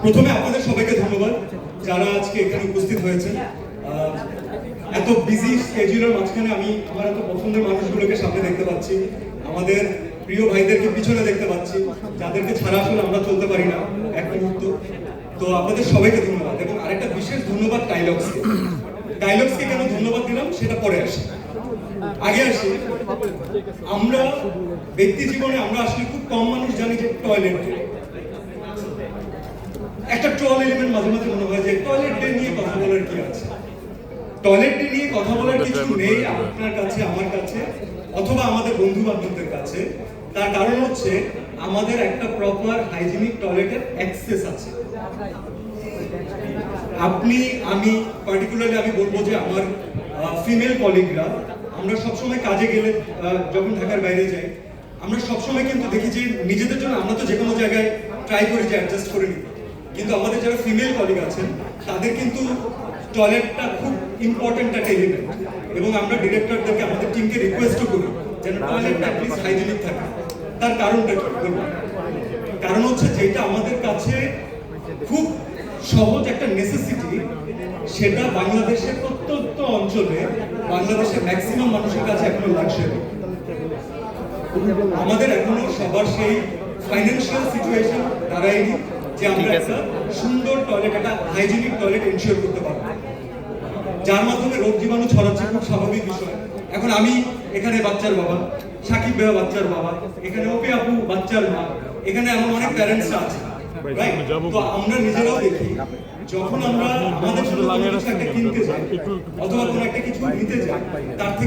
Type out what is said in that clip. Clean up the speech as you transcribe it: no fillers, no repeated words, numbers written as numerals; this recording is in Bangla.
প্রথমে আপনাদের সবাইকে ধন্যবাদ যারা আজকে এখানে উপস্থিত হয়েছেন। এত বিজি স্কেডিউলের মাঝখানে আমি আমার এত পছন্দের মানুষগুলোকে সামনে দেখতে পাচ্ছি, আমাদের প্রিয় ভাইদেরকে পিছনে দেখতে পাচ্ছি, যাদেরকে ছাড়া আসলে আমরা চলতে পারি না এক মুহূর্ত। তো আপনাদের সবাইকে ধন্যবাদ এবং আরেকটা বিশেষ ধন্যবাদ ডায়লগসকে। ডায়লগসকে কেন ধন্যবাদ দিলাম সেটা পরে আসি, আগে আসি আমরা ব্যক্তি জীবনে আমরা আসলে খুব কম মানুষ জানি যে টয়লেট একটা ট্রল এলিমেন্ট মাঝে মাঝে মনে হয় যে টয়লেট ডে নিয়ে কথা বলার কি আছে। টয়লেট ডে নিয়ে কথা বলার কিছু নেই আপনার কাছে, আমার কাছে, অথবা আমাদের বন্ধু বান্ধবদের কাছে। তার কারণ হচ্ছে আমাদের একটা প্রপার হাইজিনিক টয়লেটের অ্যাক্সেস আছে। আপনি আমি পার্টিকুলারলি আমি বলবো যে আমার ফিমেল কলিগরা আমরা সবসময় কাজে গেলে যখন ঢাকার বাইরে যাই আমরা সবসময় কিন্তু দেখি যে নিজেদের জন্য আমরা তো যে কোনো জায়গায় ট্রাই করি যে অ্যাডজাস্ট করে নিই, কিন্তু আমাদের যারা ফিমেল কলিগ আছেন তাদের কিন্তু টয়লেটটা খুব ইম্পর্টেন্ট একটা এলিমেন্ট এবং আমরা ডিরেক্টরদেরকে আমাদের টিমকে রিকোয়েস্টও করি যেন টয়লেটটা অ্যাটলিস্ট হাইজিনিক থাকে। তার কারণটা কি বলবো? কারণ হচ্ছে যেটা আমাদের কাছে খুব সহজ একটা নেসেসিটি, সেটা বাংলাদেশের প্রত্যন্ত অঞ্চলে বাংলাদেশের ম্যাক্সিমাম মানুষের কাছে এখনো লাক্সারি। আমাদের এখনো সবার সেই ফাইন্যান্সিয়াল সিচুয়েশন দাঁড়ায়নি যে আমরা একটা সুন্দর টয়লেট, একটা হাইজিনিক টয়লেট এনশিওর করতে পারবো, যার মাধ্যমে রোগ জীবাণু ছড়াচ্ছে খুব স্বাভাবিক বিষয়। এখন আমি এখানে বাচ্চার বাবা, সাকিব ভাইয়া বাচ্চার বাবা, এখানে ওপি আপু বাচ্চার মা, এখানে এমন অনেক প্যারেন্টসরা আছে, রাইট? তো আমরা নিজেরাও দেখি যখন আমরা আমাদের জন্য কোনো কিছু একটা কিনতে যাই অথবা কোনো একটা কিছু নিতে যাই, তার থেকে